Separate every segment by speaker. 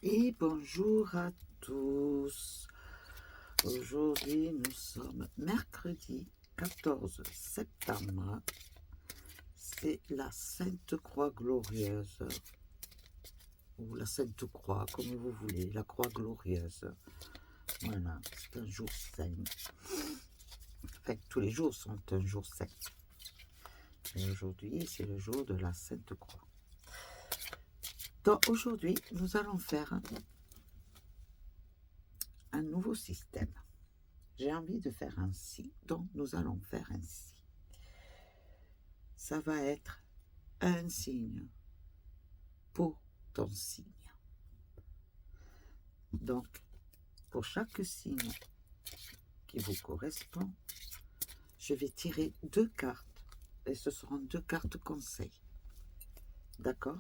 Speaker 1: Et bonjour à tous. Aujourd'hui, nous sommes mercredi 14 septembre. C'est la Sainte Croix glorieuse, ou la Sainte Croix, comme vous voulez, la Croix glorieuse. Voilà, c'est un jour saint. Enfin, tous les jours sont un jour saint. Mais aujourd'hui, c'est le jour de la Sainte Croix. Donc aujourd'hui, nous allons faire un nouveau système. J'ai envie de faire un si, donc nous allons faire un si. Ça va être un signe pour ton signe. Donc, pour chaque signe qui vous correspond, je vais tirer 2 cartes et ce seront 2 cartes conseils. D'accord?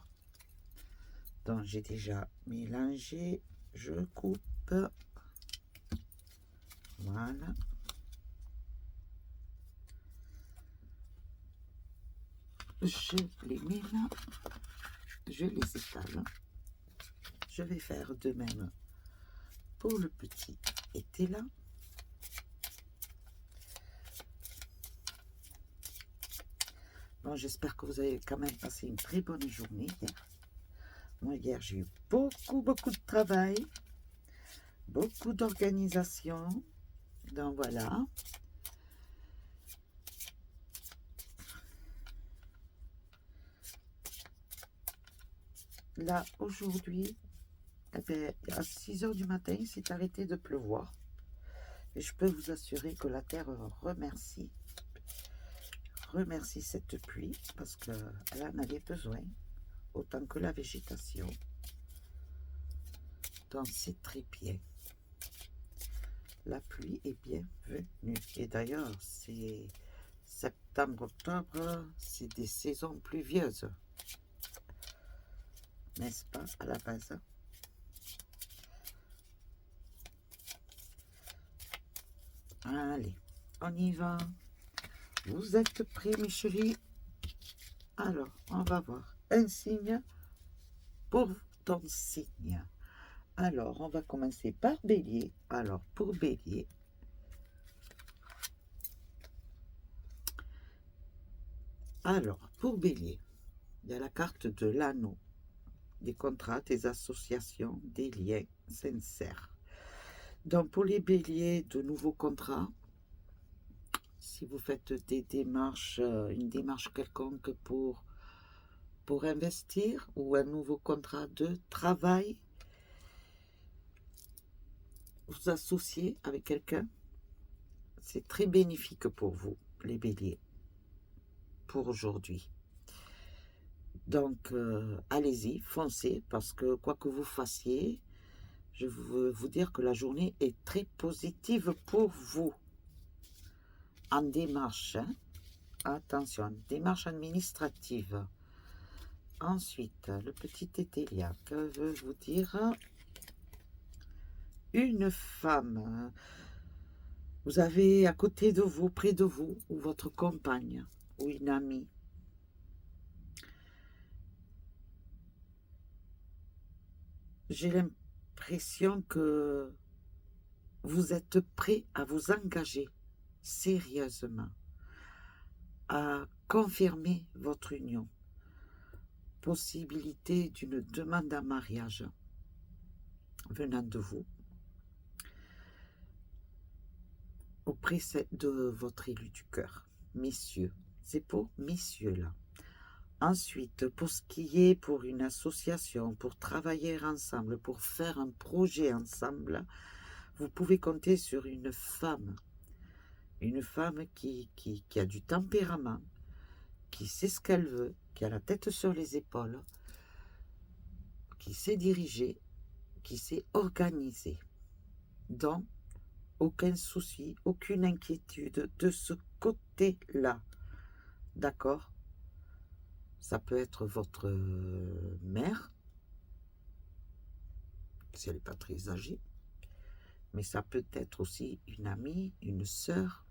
Speaker 1: Donc, j'ai déjà mélangé, je coupe. Voilà. Je les mets là, je les étale. Je vais faire de même pour le petit été là. Bon, j'espère que vous avez quand même passé une très bonne journée hier. Moi, hier, j'ai eu beaucoup de travail, beaucoup d'organisation. Donc, voilà. Là, aujourd'hui, eh bien, à 6 h du matin, il s'est arrêté de pleuvoir. Et je peux vous assurer que la terre remercie cette pluie parce qu'elle en avait besoin, autant que la végétation. Donc, c'est très bien. La pluie est bienvenue. Et d'ailleurs, c'est septembre, octobre, c'est des saisons pluvieuses. N'est-ce pas, à la base? Allez, on y va. Vous êtes prêts, mes chéris? Alors, on va voir un signe pour ton signe. Alors, on va commencer par Bélier. Alors, pour Bélier, il y a la carte de l'anneau, des contrats, des associations, des liens sincères. Donc, pour les Béliers, de nouveaux contrats, si vous faites des démarches, une démarche quelconque pour investir ou un nouveau contrat de travail, vous associer avec quelqu'un, c'est très bénéfique pour vous, les Béliers, pour aujourd'hui. Donc, allez-y, foncez, parce que quoi que vous fassiez, je veux vous dire que la journée est très positive pour vous. En démarche, hein? Attention, démarche administrative. Ensuite, le petit Étélia, que veut vous dire une femme? Vous avez à côté de vous, près de vous, ou votre compagne, ou une amie. J'ai l'impression que vous êtes prêt à vous engager sérieusement, à confirmer votre union. Possibilité d'une demande en mariage venant de vous auprès de votre élu du cœur. Messieurs, c'est pour messieurs là. Ensuite, pour ce qui est pour une association, pour travailler ensemble, pour faire un projet ensemble, vous pouvez compter sur une femme qui a du tempérament, qui sait ce qu'elle veut, qui a la tête sur les épaules, qui sait diriger, qui sait organiser. Donc, aucun souci, aucune inquiétude de ce côté-là. D'accord? Ça peut être votre mère, si elle n'est pas très âgée, mais ça peut être aussi une amie, une sœur,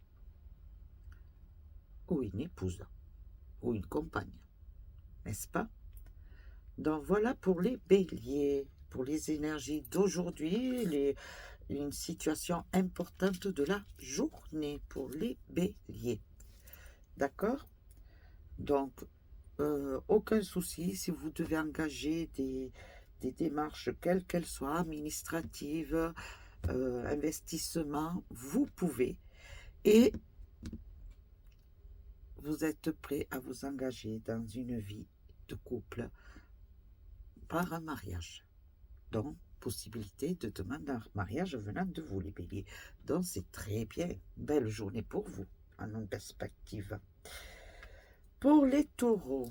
Speaker 1: ou une épouse, ou une compagne, n'est-ce pas? Donc voilà pour les béliers. pour les énergies d'aujourd'hui, une situation importante de la journée pour les béliers. D'accord? Donc, aucun souci si vous devez engager des démarches, quelles qu'elles soient, administratives, investissement, vous pouvez. Et vous êtes prêt à vous engager dans une vie de couple par un mariage. Donc, possibilité de demander un mariage venant de vous, les béliers. Donc, c'est très bien. Belle journée pour vous, en perspective. Pour les taureaux,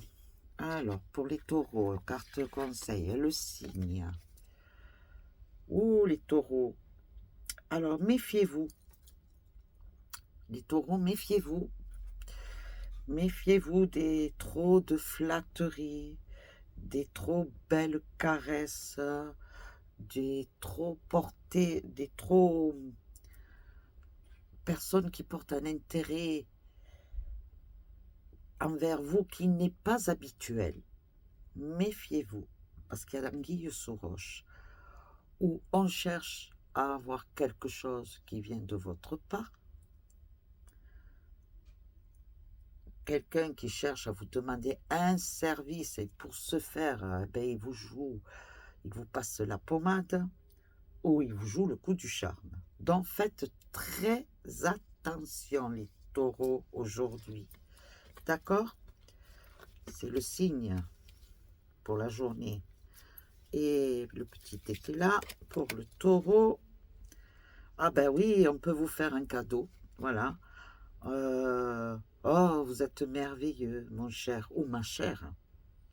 Speaker 1: alors, pour les taureaux, carte conseil, le signe. Ouh, les taureaux. Alors, méfiez-vous. Les taureaux, méfiez-vous. Méfiez-vous des trop de flatteries, des trop belles caresses, des trop portées, des trop personnes qui portent un intérêt envers vous qui n'est pas habituel. Méfiez-vous, parce qu'il y a l'anguille sous roche, où on cherche à avoir quelque chose qui vient de votre part, quelqu'un qui cherche à vous demander un service et pour ce faire, il vous passe la pommade ou il vous joue le coup du charme. Donc faites très attention les taureaux aujourd'hui. D'accord? C'est le signe pour la journée. Et le petit était là pour le taureau. Ah ben oui, on peut vous faire un cadeau. Voilà. Oh, vous êtes merveilleux, mon cher ou ma chère.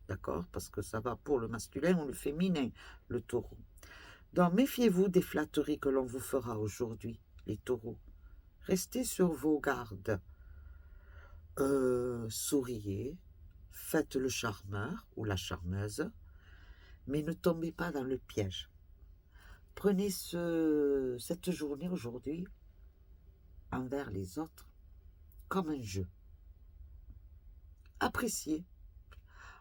Speaker 1: D'accord? Parce que ça va pour le masculin ou le féminin, le taureau. Donc, méfiez-vous des flatteries que l'on vous fera aujourd'hui, les taureaux. Restez sur vos gardes. Souriez, faites le charmeur ou la charmeuse, mais ne tombez pas dans le piège. Prenez cette journée aujourd'hui envers les autres comme un jeu. Appréciez.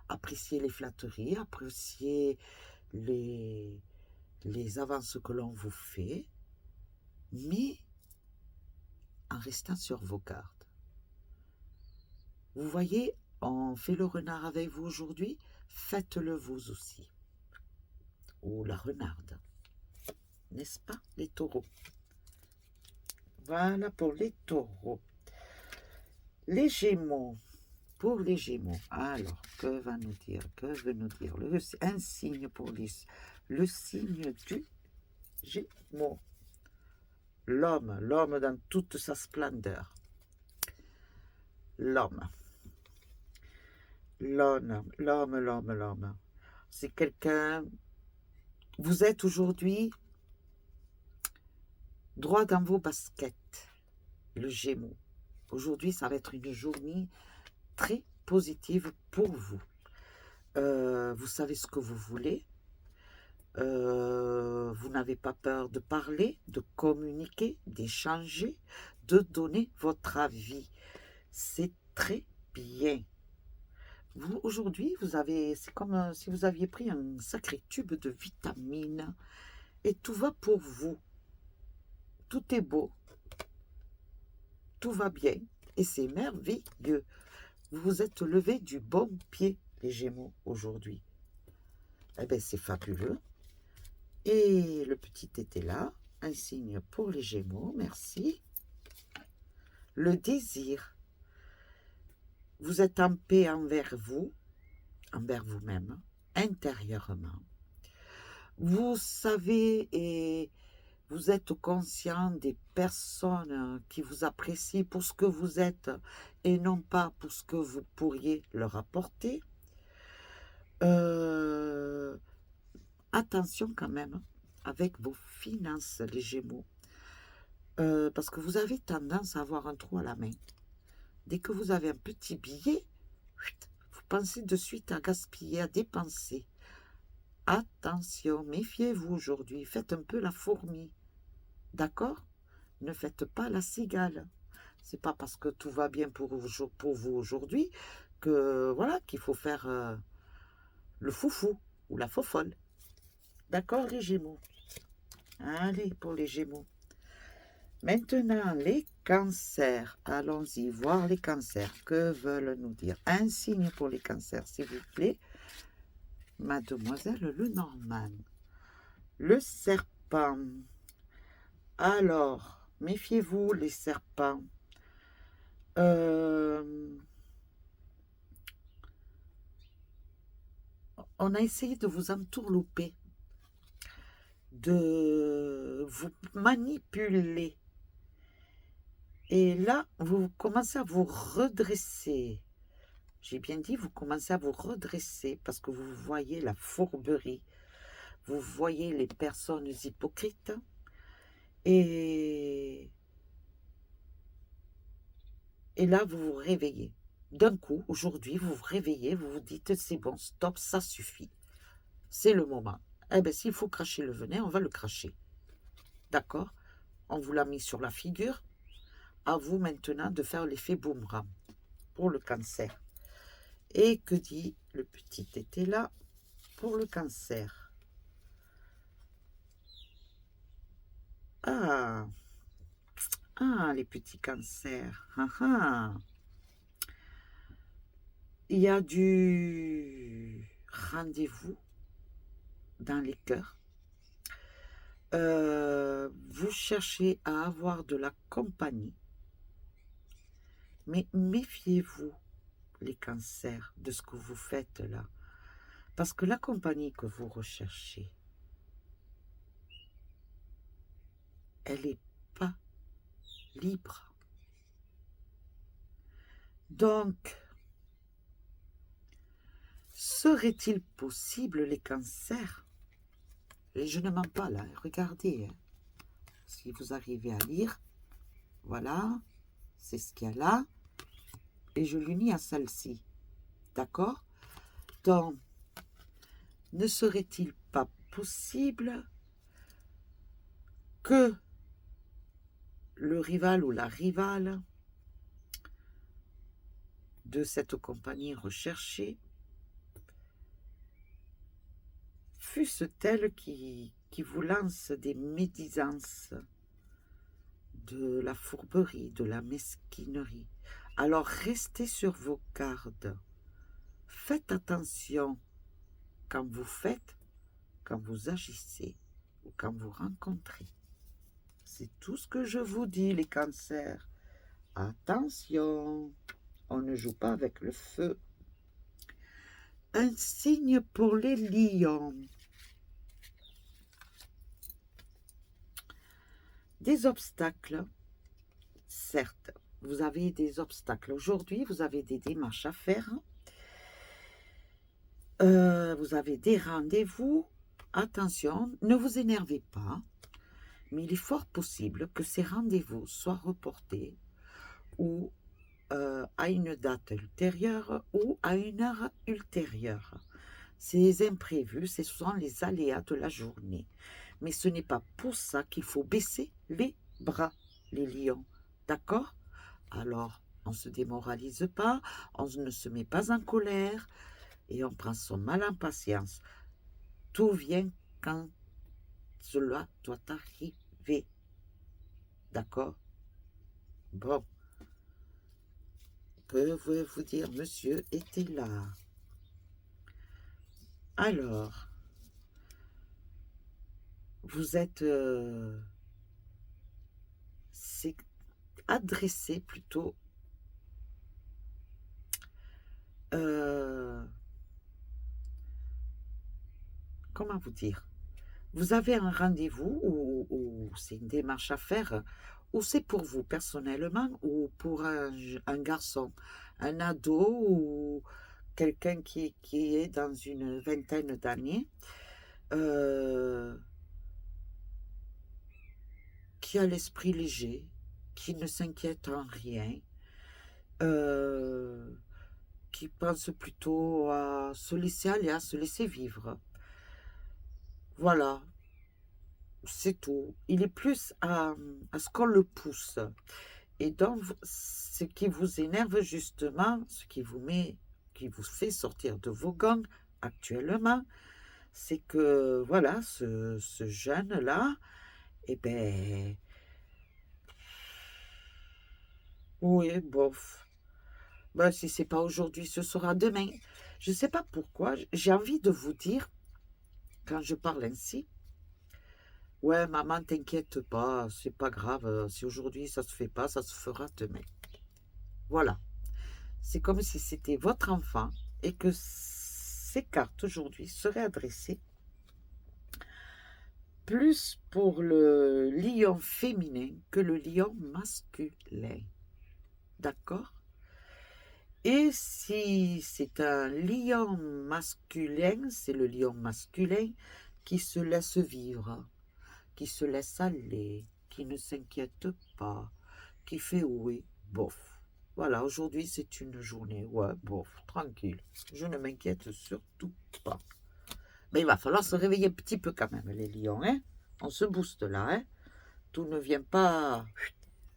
Speaker 1: Appréciez les flatteries, appréciez les avances que l'on vous fait, mais en restant sur vos gardes. Vous voyez, on fait le renard avec vous aujourd'hui, faites-le vous aussi. Ou la renarde. N'est-ce pas, les taureaux? Voilà pour les taureaux. Les gémeaux. Pour les gémeaux, alors, que veut nous dire un signe pour le signe du gémeaux. L'homme dans toute sa splendeur. L'homme. C'est quelqu'un, vous êtes aujourd'hui droit dans vos baskets, le Gémeaux. Aujourd'hui, ça va être une journée très positive pour vous. Vous savez ce que vous voulez. Vous n'avez pas peur de parler, de communiquer, d'échanger, de donner votre avis. C'est très bien. Vous, aujourd'hui, c'est comme si vous aviez pris un sacré tube de vitamines et tout va pour vous. Tout est beau, tout va bien et c'est merveilleux. Vous vous êtes levé du bon pied, les Gémeaux, aujourd'hui. Eh bien, c'est fabuleux. Et le petit était là, un signe pour les Gémeaux, merci. Le désir. Vous êtes en paix envers vous-même, intérieurement. Vous savez et vous êtes conscient des personnes qui vous apprécient pour ce que vous êtes et non pas pour ce que vous pourriez leur apporter. Attention quand même avec vos finances, les Gémeaux. Parce que vous avez tendance à avoir un trou à la main. Dès que vous avez un petit billet, vous pensez de suite à gaspiller, à dépenser. Attention, méfiez-vous aujourd'hui, faites un peu la fourmi. D'accord? Ne faites pas la cigale. C'est pas parce que tout va bien pour vous aujourd'hui que voilà qu'il faut faire le foufou ou la fofolle. D'accord, les Gémeaux? Allez, pour les Gémeaux. Maintenant, les cancers. Allons-y, voir les cancers. Que veulent nous dire? Un signe pour les cancers, s'il vous plaît. Mademoiselle Lenormand. Le serpent. Alors, méfiez-vous, les serpents. On a essayé de vous entourlouper, de vous manipuler. Et là, vous commencez à vous redresser. J'ai bien dit, vous commencez à vous redresser parce que vous voyez la fourberie. Vous voyez les personnes hypocrites. Et là, vous vous réveillez. D'un coup, aujourd'hui, vous vous réveillez, vous vous dites, c'est bon, stop, ça suffit. C'est le moment. Eh bien, s'il faut cracher le venin, on va le cracher. D'accord? On vous l'a mis sur la figure. À vous maintenant de faire l'effet boomerang pour le cancer. Et que dit le petit été là pour le cancer? Ah, les petits cancers. Il y a du rendez-vous dans les cœurs. Vous cherchez à avoir de la compagnie. Mais méfiez-vous, les cancers, de ce que vous faites là. Parce que la compagnie que vous recherchez, elle n'est pas libre. Donc, serait-il possible les cancers? Et je ne mens pas là, regardez. Si vous arrivez à lire, voilà, c'est ce qu'il y a là. Et je l'unis à celle-ci. D'accord? Donc, ne serait-il pas possible que le rival ou la rivale de cette compagnie recherchée fût-ce telle qui vous lance des médisances, de la fourberie, de la mesquinerie? Alors restez sur vos gardes. Faites attention quand vous agissez ou quand vous rencontrez. C'est tout ce que je vous dis, les cancers. Attention, on ne joue pas avec le feu. Un signe pour les lions. Des obstacles, certes, vous avez des obstacles. Aujourd'hui, vous avez des démarches à faire. Vous avez des rendez-vous. Attention, ne vous énervez pas. Mais il est fort possible que ces rendez-vous soient reportés ou à une date ultérieure ou à une heure ultérieure. Ces imprévus, ce sont les aléas de la journée. Mais ce n'est pas pour ça qu'il faut baisser les bras, les lions. D'accord? Alors, on ne se démoralise pas, on ne se met pas en colère et on prend son mal en patience. Tout vient quand cela doit arriver. D'accord? Bon. Que veut-vous dire, monsieur était là? Alors, vous êtes adressé plutôt comment vous dire? Vous avez un rendez-vous ou c'est une démarche à faire, ou c'est pour vous personnellement ou pour un garçon, un ado ou quelqu'un qui est dans une vingtaine d'années, qui a l'esprit léger, qui ne s'inquiète en rien, qui pense plutôt à se laisser aller, à se laisser vivre. Voilà, c'est tout. Il est plus à ce qu'on le pousse. Et donc, ce qui vous énerve justement, ce qui vous fait sortir de vos gonds actuellement, c'est que, voilà, ce jeune-là, eh ben, oui, bof. Ben, si c'est pas aujourd'hui, ce sera demain. Je sais pas pourquoi, j'ai envie de vous dire, quand je parle ainsi, ouais, maman, t'inquiète pas, c'est pas grave, si aujourd'hui ça se fait pas, ça se fera demain. Voilà. C'est comme si c'était votre enfant et que ces cartes aujourd'hui seraient adressées plus pour le lion féminin que le lion masculin. D'accord? Et si c'est un lion masculin, c'est le lion masculin qui se laisse vivre, qui se laisse aller, qui ne s'inquiète pas, qui fait oui, bof. Voilà, aujourd'hui c'est une journée, ouais, bof, tranquille. Je ne m'inquiète surtout pas. Mais il va falloir se réveiller un petit peu quand même, les lions, hein. On se booste là, hein. Tout ne vient pas,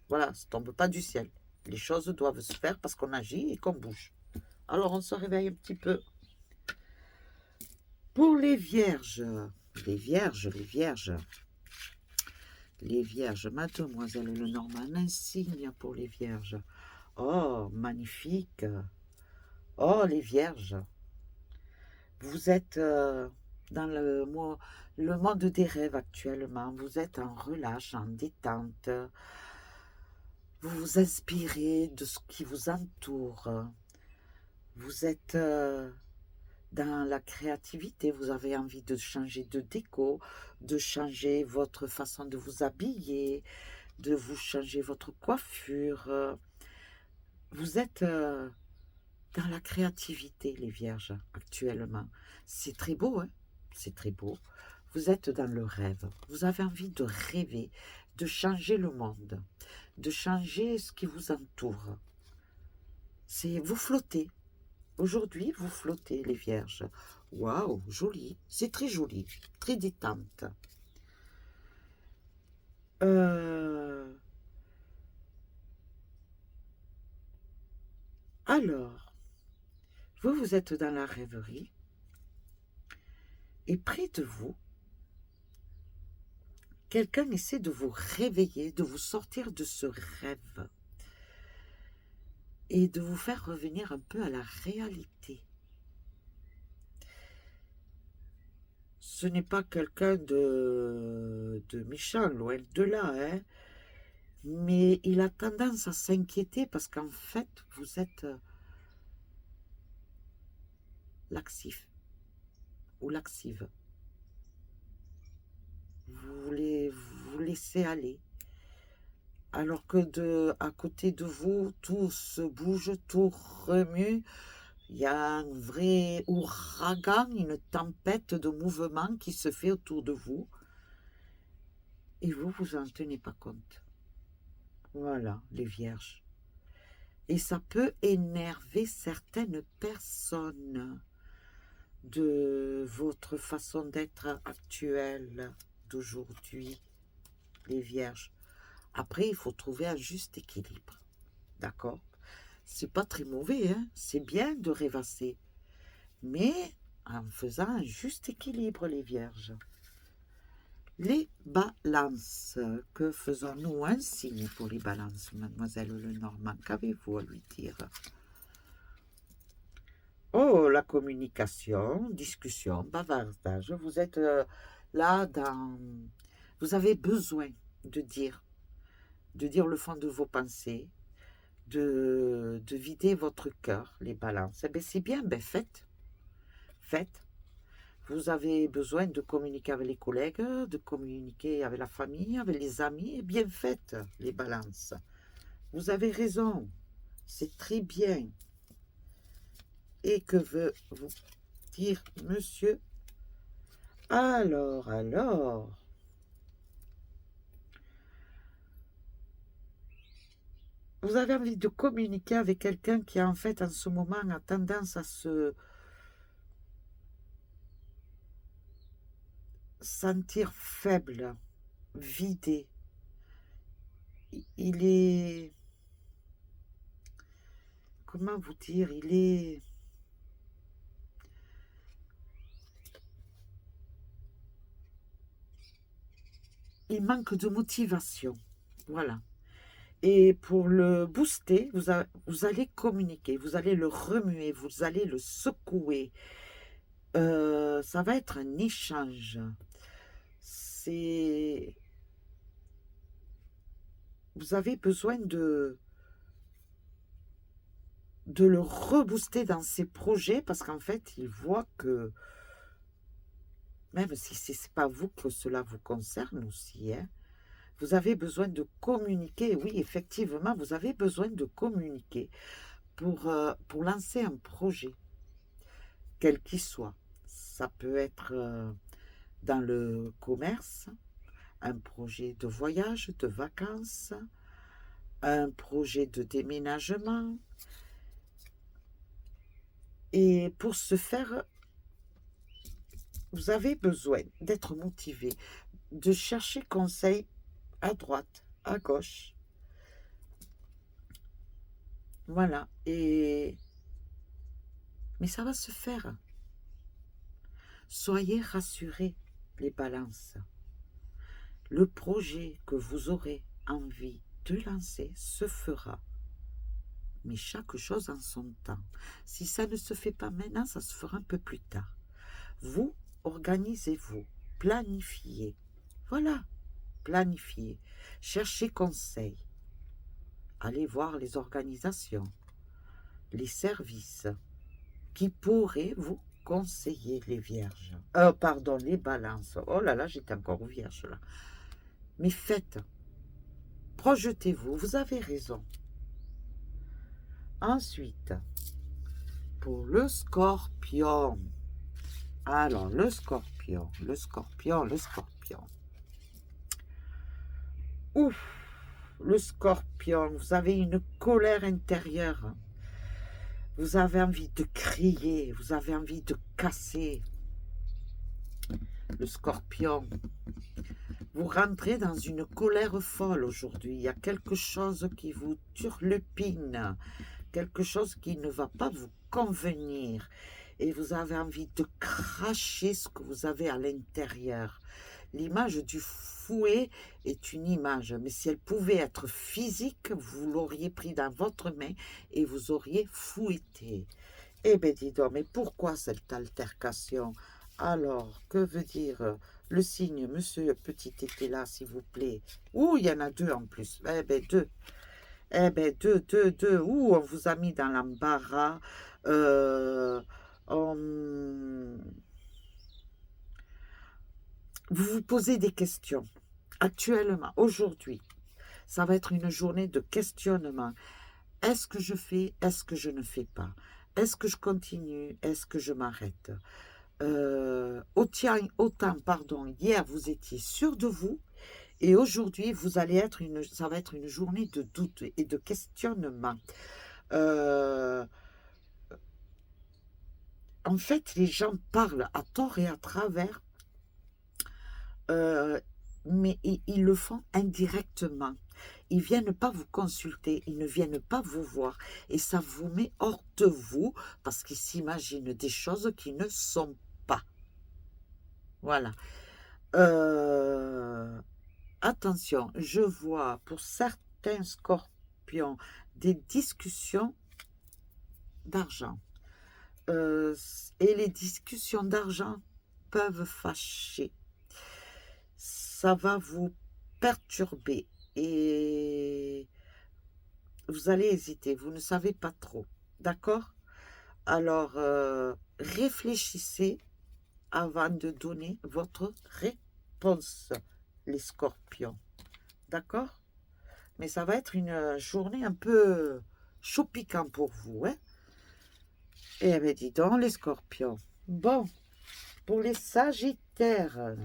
Speaker 1: voilà, ça tombe pas du ciel. Les choses doivent se faire parce qu'on agit et qu'on bouge. Alors on se réveille un petit peu. Pour les vierges, les vierges, les vierges, les vierges, mademoiselle Lenormand, un signe pour les vierges. Oh, magnifique. Oh, les vierges. Vous êtes dans le monde des rêves actuellement. Vous êtes en relâche, en détente. Vous vous inspirez de ce qui vous entoure. Vous êtes dans la créativité. Vous avez envie de changer de déco, de changer votre façon de vous habiller, de vous changer votre coiffure. Vous êtes dans la créativité, les vierges, actuellement. C'est très beau, hein? C'est très beau. Vous êtes dans le rêve. Vous avez envie de rêver, de changer le monde, de changer ce qui vous entoure. C'est vous flottez. Aujourd'hui, vous flottez, les vierges. Waouh, joli. C'est très joli, très détente. Alors, vous êtes dans la rêverie et près de vous, quelqu'un essaie de vous réveiller, de vous sortir de ce rêve et de vous faire revenir un peu à la réalité. Ce n'est pas quelqu'un de méchant, loin de là, hein, mais il a tendance à s'inquiéter parce qu'en fait, vous êtes laxif ou laxive. Vous voulez vous laisser aller. Alors que à côté de vous, tout se bouge, tout remue. Il y a un vrai ouragan, une tempête de mouvement qui se fait autour de vous. Et vous en tenez pas compte. Voilà, les vierges. Et ça peut énerver certaines personnes de votre façon d'être actuelle d'aujourd'hui, les vierges. Après, il faut trouver un juste équilibre. D'accord? C'est pas très mauvais, hein? C'est bien de rêvasser. Mais en faisant un juste équilibre, les vierges. Les balances. Que faisons-nous? Un signe pour les balances, mademoiselle Lenormand. Qu'avez-vous à lui dire? Oh, la communication, discussion, bavardage. Vous êtes là dans... Vous avez besoin de dire le fond de vos pensées, de vider votre cœur, les balances. Eh bien, c'est bien, ben faites. Faites. Vous avez besoin de communiquer avec les collègues, de communiquer avec la famille, avec les amis. Eh bien, faites, les balances. Vous avez raison. C'est très bien. Et que veut vous dire monsieur? Alors, vous avez envie de communiquer avec quelqu'un qui, en fait, en ce moment, a tendance à se sentir faible, vidé. Il est... Comment vous dire? Il est... il manque de motivation. Voilà. Et pour le booster, vous allez communiquer, vous allez le remuer, vous allez le secouer. Ça va être un échange. Vous avez besoin de le rebooster dans ses projets parce qu'en fait, il voit que, même si ce n'est pas vous que cela vous concerne aussi, hein, vous avez besoin de communiquer. Oui, effectivement, vous avez besoin de communiquer pour lancer un projet, quel qu'il soit. Ça peut être dans le commerce, un projet de voyage, de vacances, un projet de déménagement. Et pour ce faire, vous avez besoin d'être motivé, de chercher conseil à droite, à gauche. Voilà. Mais ça va se faire. Soyez rassurés, les balances. Le projet que vous aurez envie de lancer se fera. Mais chaque chose en son temps. Si ça ne se fait pas maintenant, ça se fera un peu plus tard. Vous, organisez-vous, planifiez. Voilà, planifiez. Cherchez conseil. Allez voir les organisations, les services qui pourraient vous conseiller, les vierges. Pardon, les balances. Oh là là, j'étais encore vierge là. Mais faites, projetez-vous, vous avez raison. Ensuite, pour le scorpion. Alors, le scorpion. Ouf, le scorpion, vous avez une colère intérieure. Vous avez envie de crier, vous avez envie de casser. Le scorpion, vous rentrez dans une colère folle aujourd'hui. Il y a quelque chose qui vous turlupine, quelque chose qui ne va pas vous convenir. Et vous avez envie de cracher ce que vous avez à l'intérieur. L'image du fouet est une image, mais si elle pouvait être physique, vous l'auriez pris dans votre main et vous auriez fouetté. Eh bien, dis donc, mais pourquoi cette altercation? Alors, que veut dire le signe, monsieur petit était là, s'il vous plaît? Ouh, il y en a deux en plus. Eh bien, deux. Eh bien, deux. Ouh, on vous a mis dans l'embarras. Vous vous posez des questions. Actuellement, aujourd'hui, ça va être une journée de questionnement. Est-ce que je fais? Est-ce que je ne fais pas? Est-ce que je continue? Est-ce que je m'arrête? Autant, hier, vous étiez sûr de vous. Et aujourd'hui, ça va être une journée de doute et de questionnement. En fait, les gens parlent à tort et à travers, mais ils le font indirectement. Ils ne viennent pas vous consulter, ils ne viennent pas vous voir. Et ça vous met hors de vous parce qu'ils s'imaginent des choses qui ne sont pas. Voilà. Attention, je vois pour certains scorpions des discussions d'argent. Et les discussions d'argent peuvent fâcher. Ça va vous perturber et vous allez hésiter, vous ne savez pas trop. D'accord? Alors, réfléchissez avant de donner votre réponse, les scorpions. D'accord? Mais ça va être une journée un peu chaud piquant pour vous, hein? Eh bien, dis donc, les scorpions. Bon, pour les sagittaires.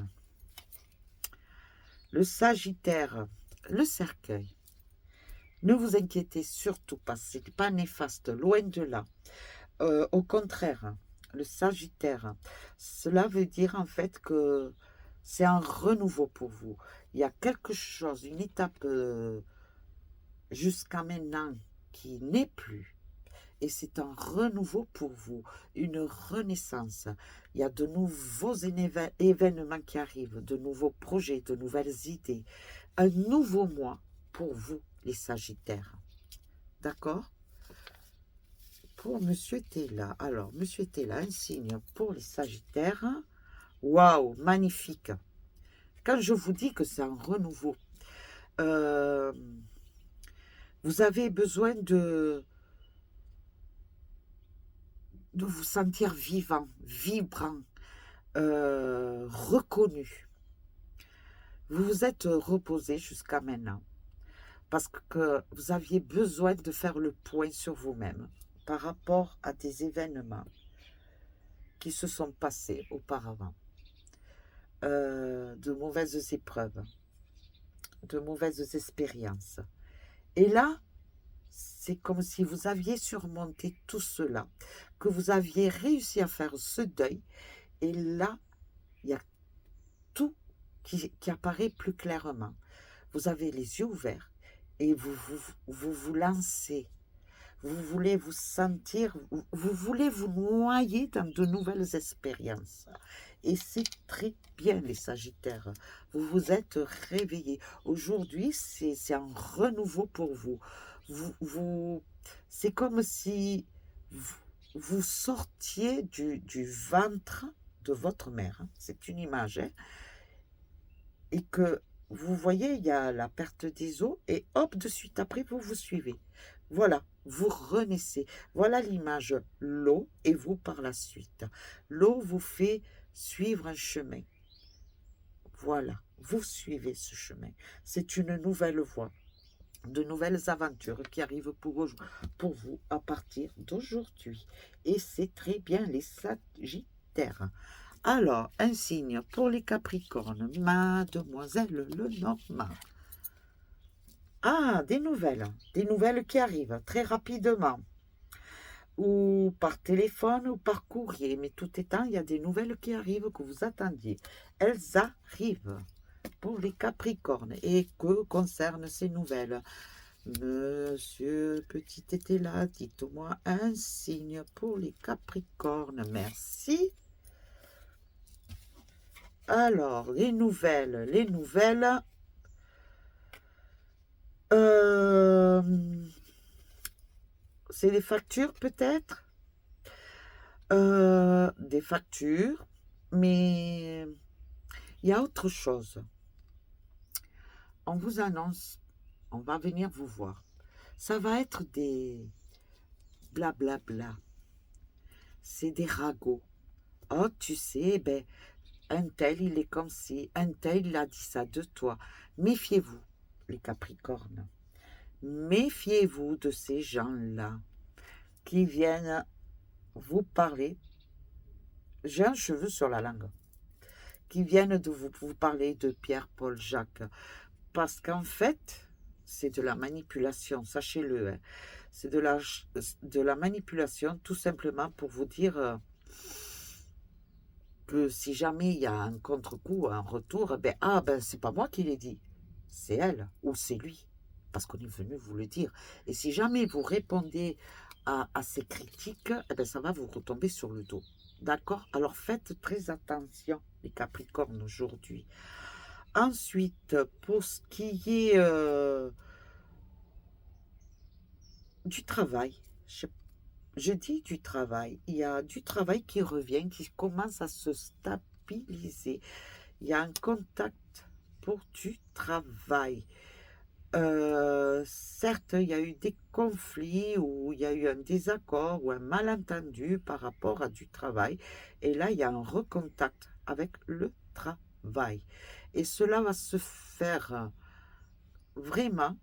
Speaker 1: Le sagittaire, le cercueil. Ne vous inquiétez surtout pas, ce n'est pas néfaste, loin de là. Au contraire, le sagittaire, cela veut dire en fait que c'est un renouveau pour vous. Il y a quelque chose, une étape jusqu'à maintenant qui n'est plus. et c'est un renouveau pour vous, une renaissance. Il y a de nouveaux événements qui arrivent, de nouveaux projets, de nouvelles idées, un nouveau mois pour vous, les Sagittaires. D'accord? Pour Monsieur Tella. Alors, Monsieur Tella, un signe pour les Sagittaires. Waouh, magnifique. Quand je vous dis que c'est un renouveau, euh, vous avez besoin de vous sentir vivant, vibrant, reconnu. Vous vous êtes reposé jusqu'à maintenant parce que vous aviez besoin de faire le point sur vous-même par rapport à des événements qui se sont passés auparavant, de mauvaises épreuves, de mauvaises expériences. Et là, c'est comme si vous aviez surmonté tout cela, que vous aviez réussi à faire ce deuil, et là, il y a tout qui apparaît plus clairement. Vous avez les yeux ouverts et vous lancez. Vous voulez vous sentir, vous voulez vous noyer dans de nouvelles expériences. Et c'est très bien, les Sagittaires. Vous vous êtes réveillés. Aujourd'hui, c'est un renouveau pour vous. C'est comme si vous sortiez du ventre de votre mère. C'est une image, hein, et que vous voyez, il y a la perte des os, et hop, de suite après, vous vous suivez. Voilà, vous renaissez. Voilà l'image, l'eau et vous par la suite. L'eau vous fait suivre un chemin. Voilà, vous suivez ce chemin. C'est une nouvelle voie, de nouvelles aventures qui arrivent pour vous à partir d'aujourd'hui. Et c'est très bien, les Sagittaires. Alors, un signe pour les Capricornes, Mademoiselle Lenormand. Ah, des nouvelles qui arrivent très rapidement, ou par téléphone ou par courrier, mais tout étant, il y a des nouvelles qui arrivent que vous attendiez. Elles arrivent pour les Capricornes. Et que concernent ces nouvelles? Monsieur Petit était là, dites-moi un signe pour les Capricornes. Merci. Alors, les nouvelles. C'est des factures peut-être, des factures, mais il y a autre chose. On vous annonce, on va venir vous voir. Ça va être des blablabla. C'est des ragots. Oh, tu sais, ben, un tel, il est comme si, un tel, il a dit ça de toi. Méfiez-vous, les Capricornes. Méfiez-vous de ces gens-là qui viennent vous parler. J'ai un cheveu sur la langue. Qui viennent de vous parler de Pierre, Paul, Jacques. Parce qu'en fait, c'est de la manipulation, sachez-le. Hein. C'est de la manipulation tout simplement pour vous dire que si jamais il y a un contre-coup, un retour, ben, c'est pas moi qui l'ai dit, c'est elle ou c'est lui, parce qu'on est venu vous le dire. Et si jamais vous répondez à ces critiques, eh ben, ça va vous retomber sur le dos. D'accord? Alors faites très attention, les Capricornes, aujourd'hui. Ensuite, pour ce qui est du travail, je dis du travail, il y a du travail qui revient, qui commence à se stabiliser. Il y a un contact pour du travail. Certes, il y a eu des conflits ou il y a eu un désaccord ou un malentendu par rapport à du travail. Et là, il y a un recontact avec le travail. Et cela va se faire vraiment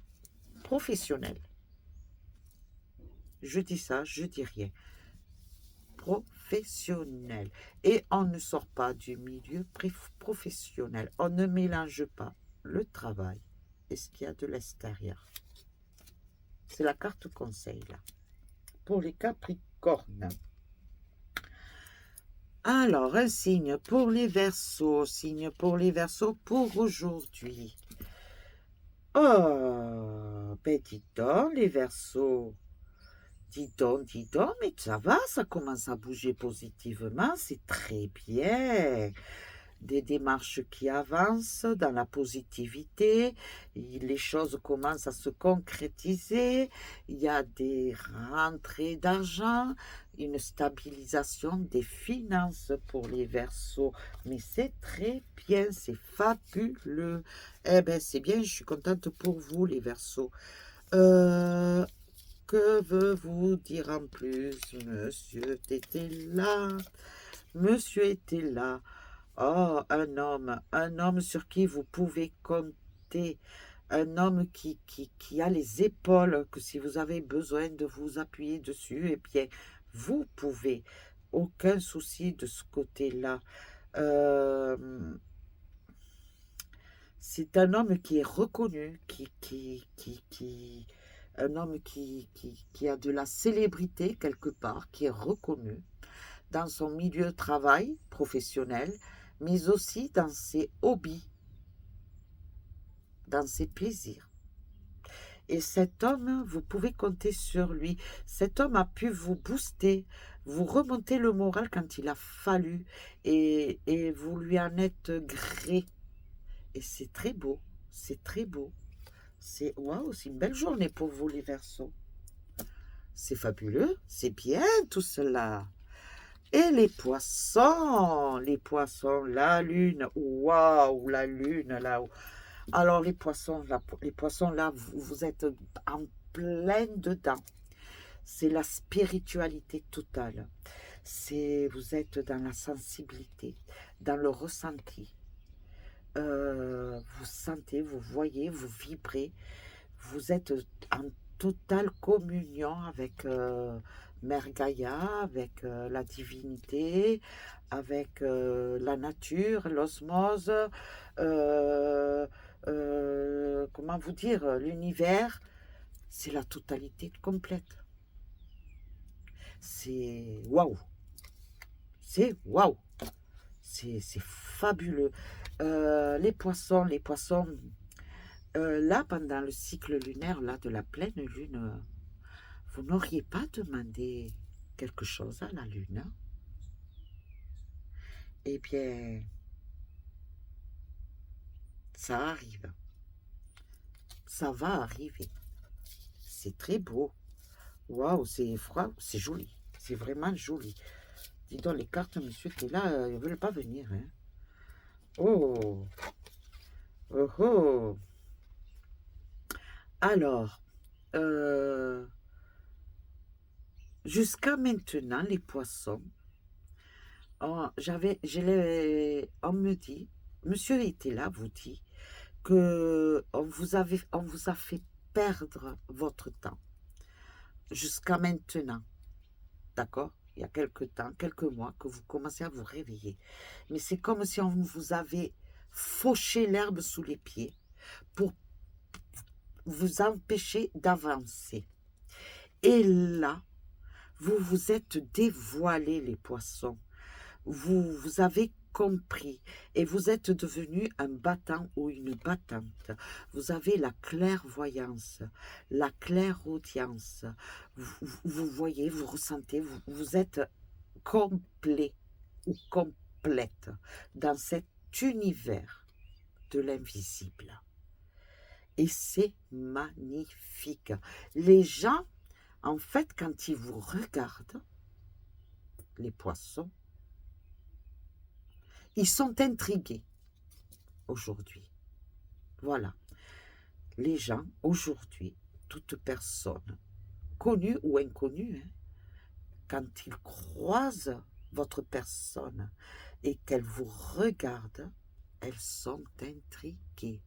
Speaker 1: professionnel. Je dis ça, je dis rien. Professionnel. Et on ne sort pas du milieu professionnel. On ne mélange pas le travail et ce qu'il y a de l'extérieur. C'est la carte conseil, là. Pour les Capricornes. Alors, un signe pour les Verseaux. Signe pour les Verseaux pour aujourd'hui. Oh, ben dis donc, les Verseaux. dis donc, mais ça va, ça commence à bouger positivement, c'est très bien. Des démarches qui avancent dans la positivité, les choses commencent à se concrétiser, il y a des rentrées d'argent, une stabilisation des finances pour les Verseaux. Mais c'est très bien, c'est fabuleux. Eh bien, c'est bien, je suis contente pour vous, les Verseaux. Euh, que veut-vous dire en plus? Monsieur était là. Monsieur était là. Oh, un homme sur qui vous pouvez compter, un homme qui a les épaules, que si vous avez besoin de vous appuyer dessus, eh bien, vous pouvez. Aucun souci de ce côté-là. Euh, c'est un homme qui est reconnu, un homme qui a de la célébrité quelque part, qui est reconnu dans son milieu de travail professionnel, mais aussi dans ses hobbies, dans ses plaisirs. Et cet homme, vous pouvez compter sur lui. Cet homme a pu vous booster, vous remonter le moral quand il a fallu, et vous lui en êtes gré. Et c'est très beau, c'est très beau. C'est waouh, c'est une belle journée pour vous les Verseaux. C'est fabuleux, c'est bien tout cela. Et les poissons, la lune, waouh, la lune là-haut. Alors les poissons là, vous êtes en plein dedans. C'est la spiritualité totale. Vous êtes dans la sensibilité, dans le ressenti. Vous sentez, vous voyez, vous vibrez. Vous êtes en totale communion avec Mère Gaïa, avec la divinité, avec la nature, l'osmose, comment vous dire, l'univers. C'est la totalité complète. C'est waouh! C'est waouh! C'est fabuleux. Les poissons, là, pendant le cycle lunaire là, de la pleine lune, vous n'auriez pas demandé quelque chose à la lune? Hein? Eh bien, ça arrive. Ça va arriver. C'est très beau. Waouh, c'est froid, c'est joli. C'est vraiment joli. Dis donc, les cartes, monsieur, qui est là, ils ne veulent pas venir. Hein? Oh, oh, oh. Alors, euh, jusqu'à maintenant, les poissons, on me dit, monsieur était là, vous dit, que on vous a fait perdre votre temps jusqu'à maintenant, d'accord? Il y a quelques temps, quelques mois, que vous commencez à vous réveiller. Mais c'est comme si on vous avait fauché l'herbe sous les pieds pour vous empêcher d'avancer. Et là, vous vous êtes dévoilés, les poissons. Vous avez compris et vous êtes devenu un battant ou une battante. Vous avez la clairvoyance, la clairaudience. Vous voyez, vous ressentez, vous êtes complet ou complète dans cet univers de l'invisible. Et c'est magnifique. Les gens, en fait, quand ils vous regardent, les poissons, ils sont intrigués aujourd'hui. Voilà. Les gens, aujourd'hui, toute personne, connue ou inconnue, hein, quand ils croisent votre personne et qu'elles vous regardent, elles sont intriguées.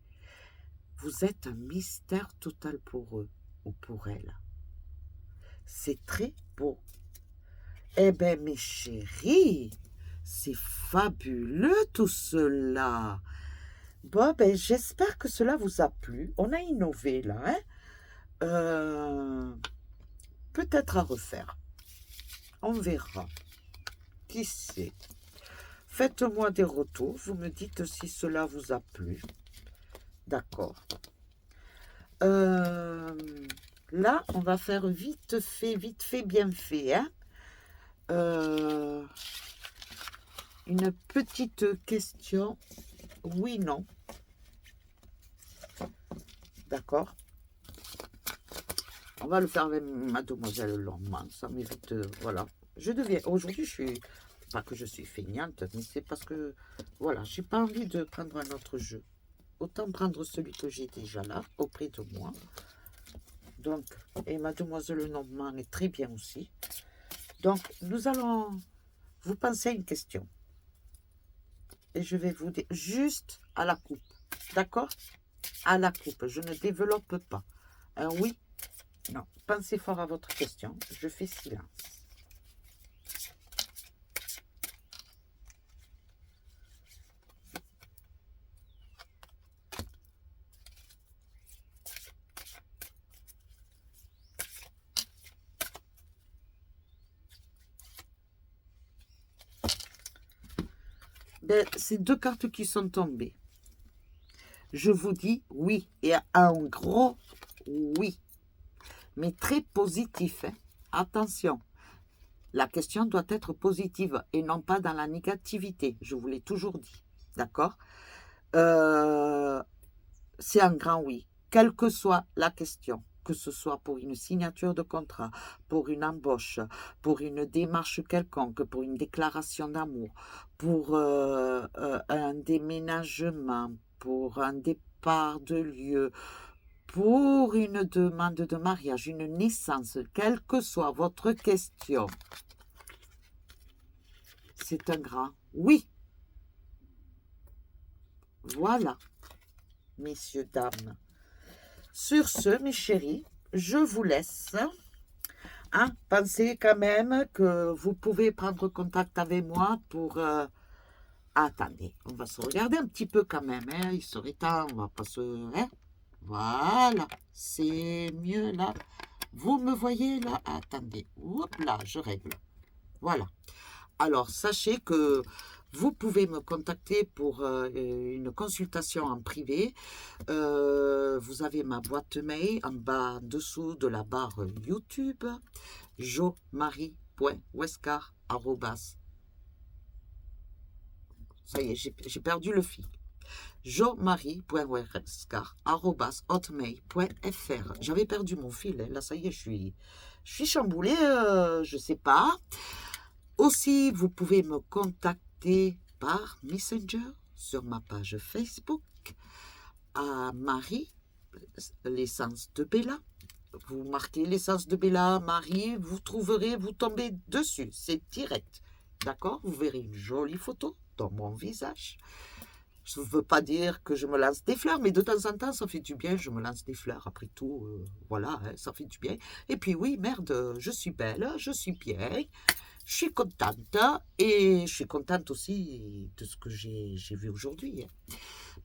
Speaker 1: Vous êtes un mystère total pour eux ou pour elles. C'est très beau. Eh bien, mes chéris, c'est fabuleux tout cela. Bon, ben, j'espère que cela vous a plu. On a innové là, hein. Peut-être à refaire. On verra. Qui sait? Faites-moi des retours. Vous me dites si cela vous a plu. D'accord. Là, on va faire vite fait, bien fait. Hein. Une petite question. Oui, non. D'accord. On va le faire avec Mademoiselle Longman. Ça m'évite. Voilà. Je deviens. Aujourd'hui, je suis. Pas que je suis feignante, mais c'est parce que. Voilà, j'ai pas envie de prendre un autre jeu. Autant prendre celui que j'ai déjà là, auprès de moi. Donc, et Mademoiselle Longman est très bien aussi. Donc, nous allons vous penser à une question. Et je vais vous dire juste à la coupe. D'accord? À la coupe. Je ne développe pas. Un oui, non. Pensez fort à votre question. Je fais silence. Ben, c'est deux cartes qui sont tombées. Je vous dis oui, et un gros oui, mais très positif. Hein. Attention, la question doit être positive et non pas dans la négativité. Je vous l'ai toujours dit, d'accord? C'est un grand oui, quelle que soit la question, que ce soit pour une signature de contrat, pour une embauche, pour une démarche quelconque, pour une déclaration d'amour, pour un déménagement, pour un départ de lieu, pour une demande de mariage, une naissance, quelle que soit votre question, c'est un grand oui. Voilà, messieurs, dames. Sur ce, mes chéris, je vous laisse. Hein, pensez quand même que vous pouvez prendre contact avec moi pour... Attendez, on va se regarder un petit peu quand même. Hein, il serait temps, on va pas se... Hein, voilà, c'est mieux là. Vous me voyez là? Attendez, hop là, je règle. Voilà. Alors, sachez que vous pouvez me contacter pour une consultation en privé. Vous avez ma boîte mail en bas, dessous de la barre YouTube. jomarie.wescar. Ça y est, j'ai perdu le fil. jomarie.wescar@hotmail.fr. J'avais perdu mon fil. Hein. Là, ça y est, je suis chamboulée. Je sais pas. Aussi, vous pouvez me contacter par Messenger sur ma page Facebook à Marie, l'essence de Bella. Vous marquez l'essence de Bella, Marie, vous trouverez, vous tombez dessus. C'est direct. D'accord? Vous verrez une jolie photo dans mon visage. Je ne veux pas dire que je me lance des fleurs, mais de temps en temps, ça fait du bien. Je me lance des fleurs. Après tout, voilà, hein, ça fait du bien. Et puis oui, merde, je suis belle, je suis bien. Je suis contente et je suis contente aussi de ce que j'ai vu aujourd'hui hein,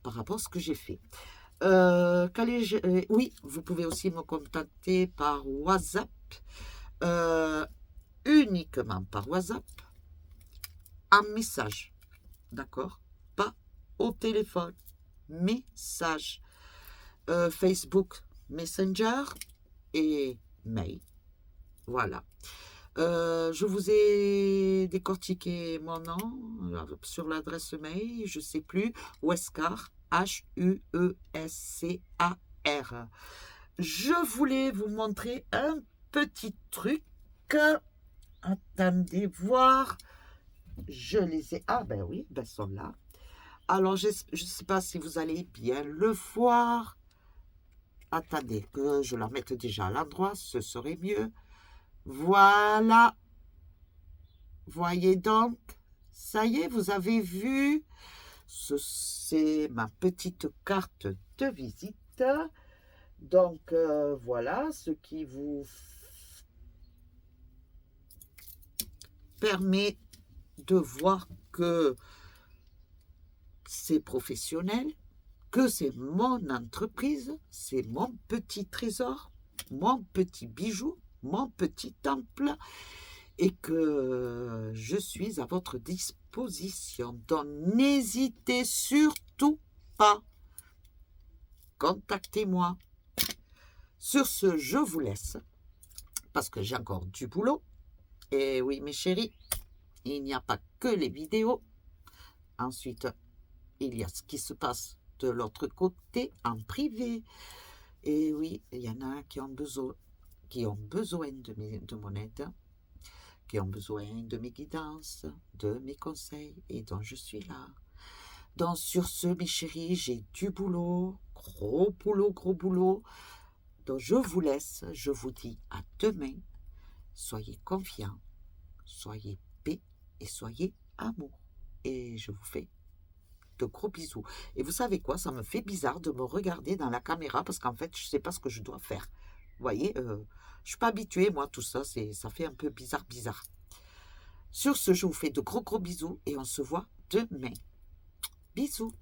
Speaker 1: par rapport à ce que j'ai fait. Oui, vous pouvez aussi me contacter par WhatsApp, uniquement par WhatsApp, en message, d'accord? Pas au téléphone, message. Facebook Messenger et mail. Voilà. Je vous ai décortiqué mon nom sur l'adresse mail, je ne sais plus, Wescar, Huescar. Je voulais vous montrer un petit truc. Attendez voir. Je les ai. Ah ben oui, ben ils sont là. Alors, je ne sais pas si vous allez bien le voir. Attendez que je la mette déjà à l'endroit, ce serait mieux. Voilà. Voyez donc, ça y est, vous avez vu. C'est ma petite carte de visite. Donc, voilà, ce qui vous permet de voir que c'est professionnel, que c'est mon entreprise, c'est mon petit trésor, mon petit bijou, mon petit temple, et que je suis à votre disposition. Donc, n'hésitez surtout pas. Contactez-moi. Sur ce, je vous laisse parce que j'ai encore du boulot. Et oui, mes chéris, il n'y a pas que les vidéos. Ensuite, il y a ce qui se passe de l'autre côté, en privé. Et oui, il y en a qui ont besoin de mon aide, qui ont besoin de mes guidances, de mes conseils, et donc je suis là. Donc sur ce, mes chéris, j'ai du boulot, gros boulot, gros boulot. Donc je vous laisse, je vous dis à demain. Soyez confiants, soyez paix et soyez amour. Et je vous fais de gros bisous. Et vous savez quoi, ça me fait bizarre de me regarder dans la caméra parce qu'en fait, je ne sais pas ce que je dois faire. Vous voyez, je ne suis pas habituée, moi, tout ça, ça fait un peu bizarre. Sur ce, je vous fais de gros bisous et on se voit demain. Bisous.